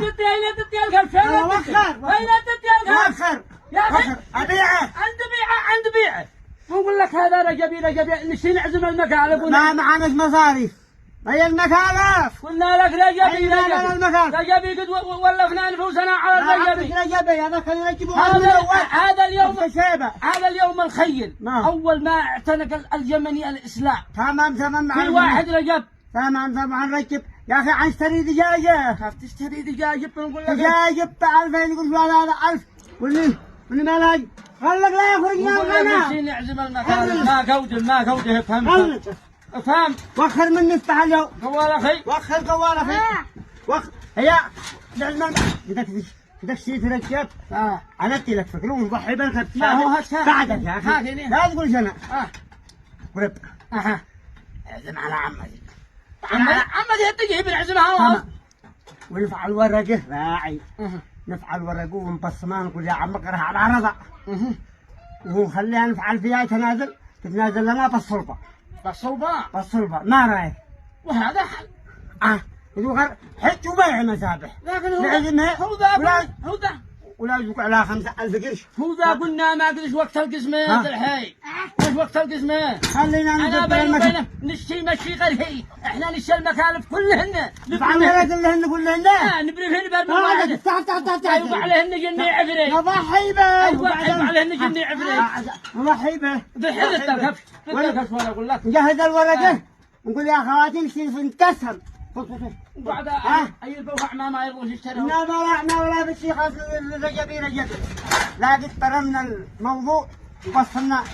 أين تدي الكبش؟ أين تدي الكبش؟ يا أخي أبيعه عند بيعه نقول لك هذا رجبي نشتي نعزم المكالب ما معناش مصاريف هي المكالف قلنا لك رجبي المكالف قد ولفنا نفوسنا على الرجبي هذا كان يركبوا هذا اليوم الخير أول ما اعتنق اليمني الإسلام تمام كل واحد رجب تمام ركب يا أخي عن اشتري دجاجة خاف تشتري دجاجة بنقول لك دجاجة ب2000 يقول هذا 1000 واللي ما لاقي خلك لا يخرج من القناة نمشي نعزم المكان ما قوده افهم وخر مني افتح اليوم قوال اخي وخر قوال اخي هي بدك شيء تركب انا قلت لك فكروا نضحي بالخبز ما هو هاتها بعدك يا اخي لا تقول جنى قرب اها اعزم على عمتي عمتي تجي بنعزمها ونفعل ورقه راعي نفعل ورقه ونبصمان نقول يا عم اقرا على عرضه ونخليها نفعل فيها تتنازل لنا بالصلبه بالصلبه ما رايك وهذا حل حج وبيع مسابح لكن هو ذا ولا يجوك على 5000 قرش هو ذا قلنا ما قدش وقت القسمة الحي ايش وقت القسمة خلينا انا نشتي مشي غير احنا نشتي المكالب كلهن نفعل لهن كلهن نبريهن برمو تعال ايوه عليهن جني عفري نضحي به ايوه عليهن جني عفري نضحي به بالحدث الكفش ولا اقول لك نجهز الورقة نقول يا خواتي نتكسر بعد اي البوع ما يرضوش يشتروا لا بوعنا ولا بشي خاص رجبي لا قد طرمنا الموضوع وبصلنا